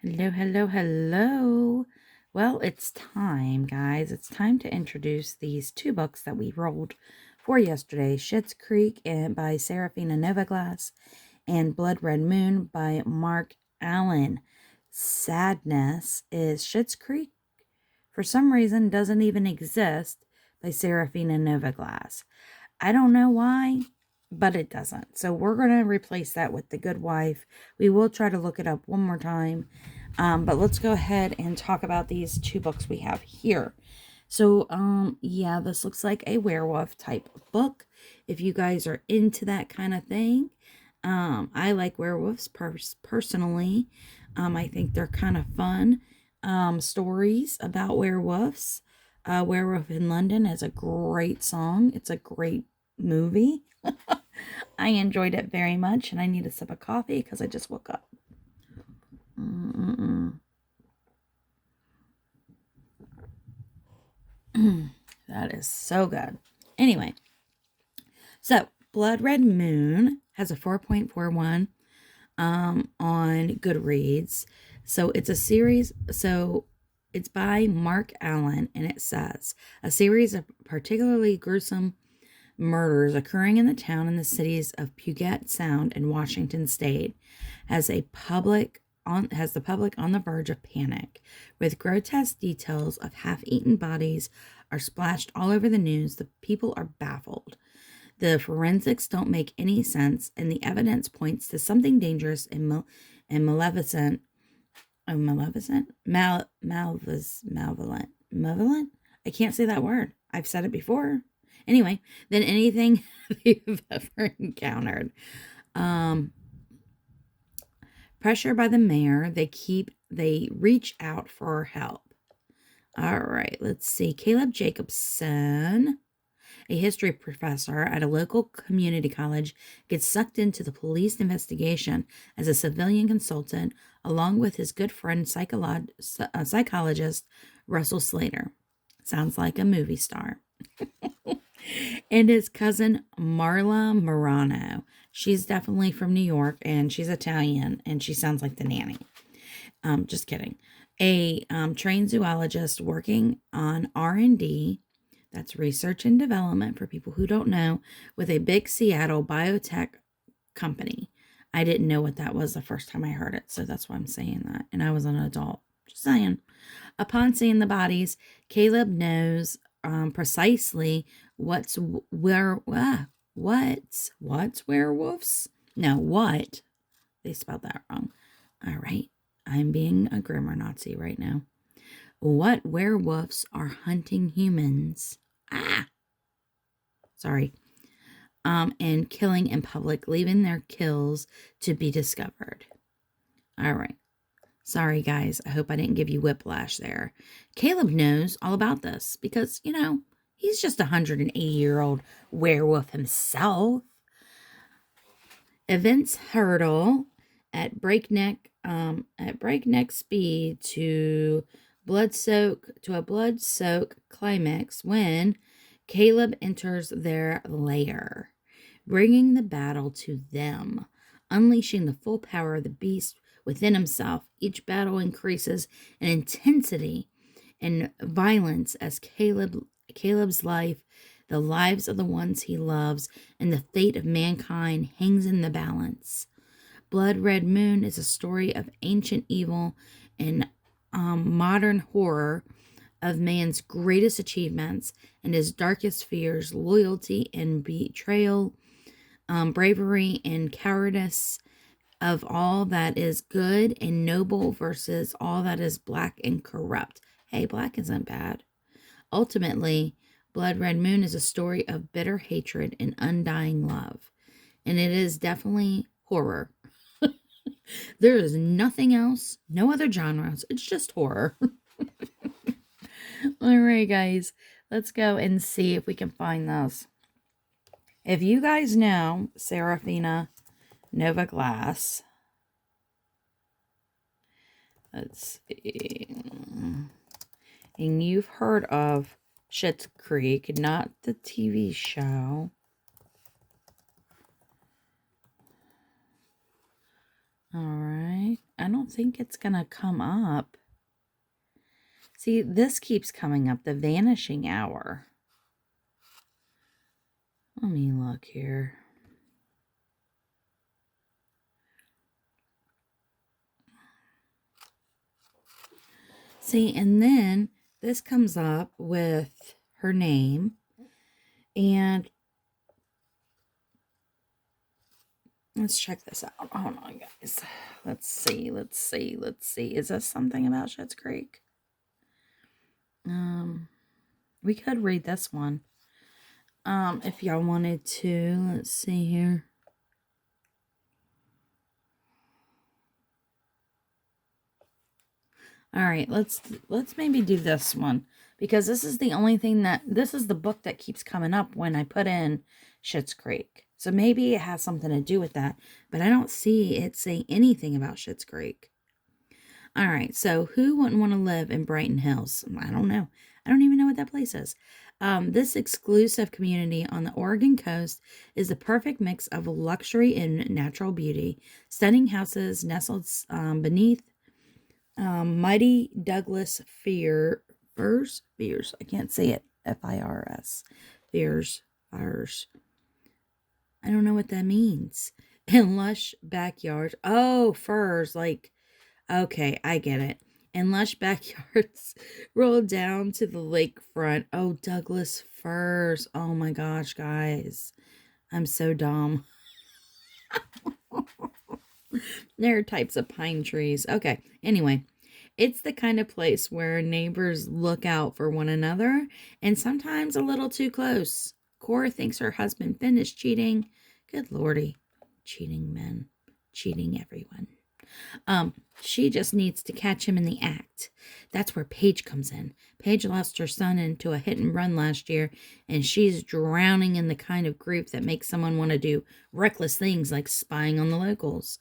Hello, hello, hello. Well, it's time, guys. It's time to introduce these two books that we rolled for yesterday. Schitt's Creek by Seraphina Novaglass and Blood Red Moon by Mark Allen. Sadness is Schitt's Creek, for some reason, doesn't even exist by Seraphina Novaglass. I don't know why, but it doesn't. So we're going to replace that with The Good Wife. We will try to look it up one more time. But let's go ahead and talk about these two books we have here. So, yeah, this looks like a werewolf type book. If you guys are into that kind of thing, I like werewolves personally. I think they're kind of fun stories about werewolves. Werewolf in London is a great song. It's a great movie. I enjoyed it very much, and I need a sip of coffee because I just woke up. That is so good. Anyway, so Blood Red Moon has a 4.41 on Goodreads. So it's a series. So it's by Mark Allen, and it says a series of particularly gruesome murders occurring in the town and the cities of Puget Sound and Washington State has the public on the verge of panic, with grotesque details of half-eaten bodies are splashed all over the news. The people are baffled. The forensics don't make any sense, and the evidence points to something dangerous and malevolent. Malevolent? Malevolent? I can't say that word. I've said it before. Anyway, than anything you've ever encountered. Pressure by the mayor. They reach out for help. All right, let's see. Caleb Jacobson, a history professor at a local community college, gets sucked into the police investigation as a civilian consultant, along with his good friend psychologist Russell Slater. Sounds like a movie star. And his cousin Marla Morano. She's definitely from New York, and she's Italian, and she sounds like the nanny. Just kidding. A trained zoologist working on R&D, that's research and development for people who don't know, with a big Seattle biotech company. I didn't know what that was the first time I heard it, so that's why I'm saying that. And I was an adult. Just saying. Upon seeing the bodies, Caleb knows precisely what's werewolves? No, what? They spelled that wrong. All right. I'm being a grammar Nazi right now. What werewolves are hunting humans? Sorry. And killing in public, leaving their kills to be discovered. All right. Sorry, guys. I hope I didn't give you whiplash there. Caleb knows all about this because, he's just a 180-year-old werewolf himself. Events hurtle at breakneck speed to a blood-soaked climax when Caleb enters their lair, bringing the battle to them, unleashing the full power of the beast within himself. Each battle increases in intensity and violence as Caleb's life, the lives of the ones he loves, and the fate of mankind hangs in the balance. Blood Red Moon is a story of ancient evil and modern horror, of man's greatest achievements and his darkest fears, loyalty and betrayal, bravery and cowardice, of all that is good and noble versus all that is black and corrupt. Hey, black isn't bad. Ultimately, Blood Red Moon is a story of bitter hatred and undying love. And it is definitely horror. There is nothing else, no other genres. It's just horror. All right, guys. Let's go and see if we can find those. If you guys know Seraphina Novaglass, let's see. And you've heard of Schitt's Creek, not the TV show. All right. I don't think it's going to come up. See, this keeps coming up, the vanishing hour. Let me look here. See, and then this comes up with her name. And let's check this out. Hold on, guys. Let's see. Is this something about Schitt's Creek? We could read this one. If y'all wanted to. Let's see here. All right, let's maybe do this one, because this is the only thing this is the book that keeps coming up when I put in Schitt's Creek. So maybe it has something to do with that, but I don't see it say anything about Schitt's Creek. All right, so who wouldn't want to live in Brighton Hills? I don't know. I don't even know what that place is. This exclusive community on the Oregon coast is the perfect mix of luxury and natural beauty. Stunning houses nestled beneath mighty Douglas firs. I can't say it. Firs. Firs. I don't know what that means. And lush backyards. Oh, firs. Like, okay, I get it. And lush backyards roll down to the lakefront. Oh, Douglas firs. Oh my gosh, guys. I'm so dumb. There are types of pine trees. Okay, anyway. It's the kind of place where neighbors look out for one another, and sometimes a little too close. Cora thinks her husband Finn is cheating. Good lordy. Cheating men. Cheating everyone. She just needs to catch him in the act. That's where Paige comes in. Paige lost her son into a hit and run last year, and she's drowning in the kind of grief that makes someone want to do reckless things like spying on the locals.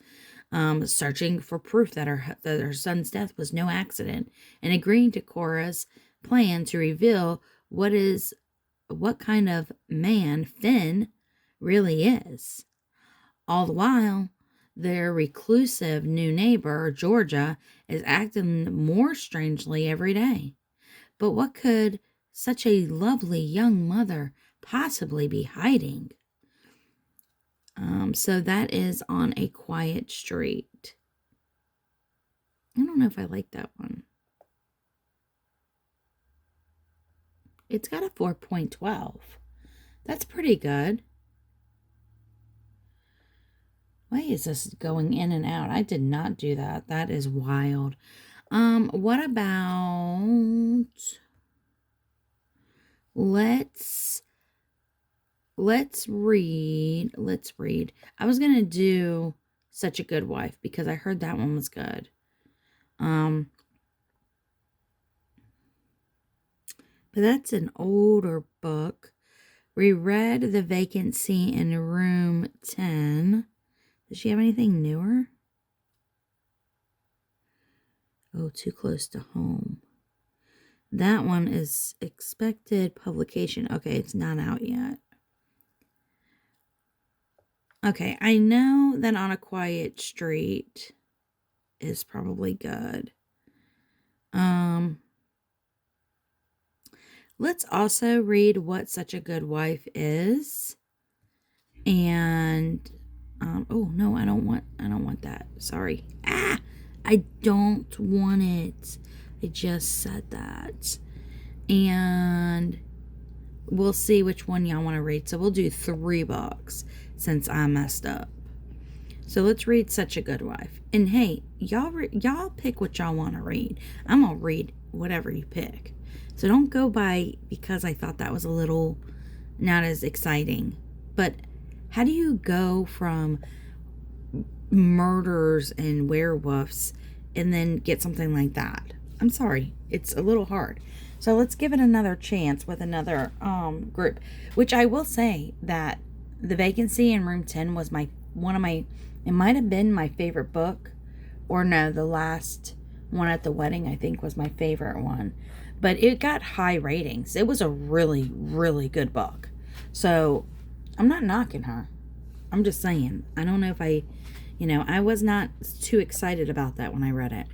Searching for proof that her son's death was no accident, and agreeing to Cora's plan to reveal what kind of man Finn really is. All the while, their reclusive new neighbor, Georgia, is acting more strangely every day. But what could such a lovely young mother possibly be hiding? So that is On a Quiet Street. I don't know if I like that one. It's got a 4.12. That's pretty good. Why is this going in and out? I did not do that. That is wild. What about... Let's read. I was going to do Such a Good Wife because I heard that one was good. But that's an older book. We read The Vacancy in Room 10. Does she have anything newer? Oh, Too Close to Home. That one is expected publication. Okay, it's not out yet. Okay, I know that On a Quiet Street is probably good. Let's also read What Such a Good Wife Is. And oh no, I don't want that. Sorry. I don't want it. I just said that. And we'll see which one y'all want to read. So we'll do 3 books since I messed up. So let's read Such a Good Wife. And hey, y'all pick what y'all want to read. I'm going to read whatever you pick. So don't go by because I thought that was a little not as exciting. But how do you go from murders and werewolves and then get something like that? I'm sorry. It's a little hard. So let's give it another chance with another group. Which I will say that The Vacancy in Room 10 was it might have been my favorite book. Or no, the last one at the wedding I think was my favorite one. But it got high ratings. It was a really, really good book. So I'm not knocking her. I'm just saying. I don't know if I I was not too excited about that when I read it.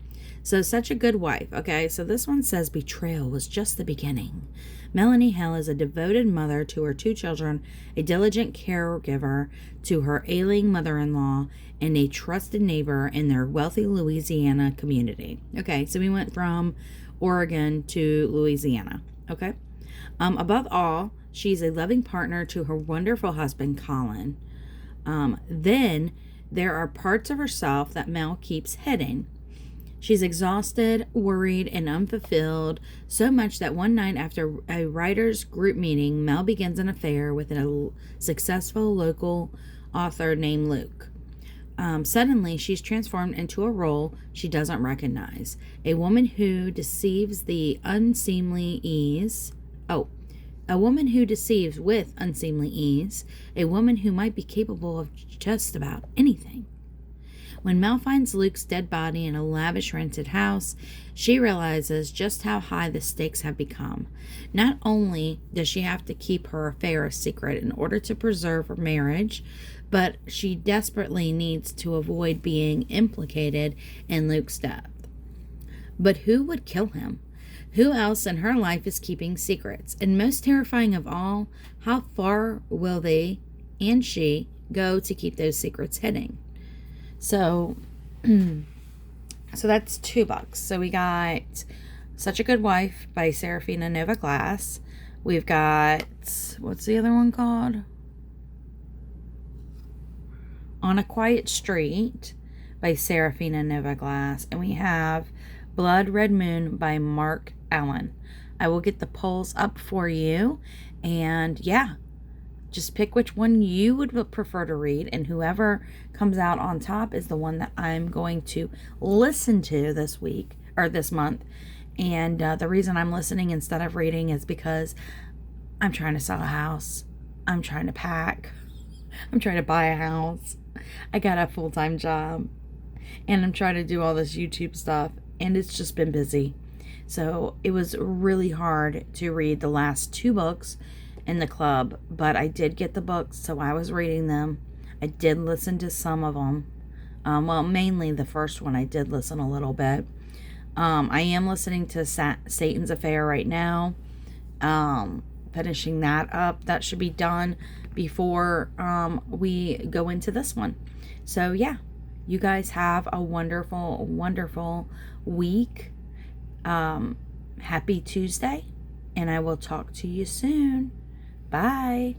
So, such a good wife. Okay, so this one says betrayal was just the beginning. Melanie Hale is a devoted mother to her 2 children, a diligent caregiver to her ailing mother in law, and a trusted neighbor in their wealthy Louisiana community. Okay, so we went from Oregon to Louisiana. Okay, above all, she's a loving partner to her wonderful husband, Colin. Then there are parts of herself that Mel keeps hidden. She's exhausted, worried, and unfulfilled, so much that one night after a writers' group meeting, Mel begins an affair with a successful local author named Luke. Suddenly, she's transformed into a role she doesn't recognize. A woman who deceives the unseemly ease. Oh, a woman who deceives with unseemly ease. A woman who might be capable of just about anything. When Mel finds Luke's dead body in a lavish rented house, she realizes just how high the stakes have become. Not only does she have to keep her affair a secret in order to preserve her marriage, but she desperately needs to avoid being implicated in Luke's death. But who would kill him? Who else in her life is keeping secrets? And most terrifying of all, how far will they and she go to keep those secrets hidden? So that's 2 books. So we got Such a Good Wife by Seraphina Nova Glass. We've got, what's the other one called? On a Quiet Street by Seraphina Nova Glass. And we have Blood Red Moon by Mark Allen. I will get the polls up for you. And yeah, just pick which one you would prefer to read, and whoever comes out on top is the one that I'm going to listen to this week or this month. And the reason I'm listening instead of reading is because I'm trying to sell a house. I'm trying to pack. I'm trying to buy a house. I got a full-time job, and I'm trying to do all this YouTube stuff, and it's just been busy. So it was really hard to read the last 2 books in the club, but I did get the books, so I was reading them. I did listen to some of them. Well, mainly the first one I did listen a little bit. I am listening to Satan's Affair right now. Finishing that up. That should be done before we go into this one. So yeah, you guys have a wonderful, wonderful week. Happy Tuesday, and I will talk to you soon. Bye.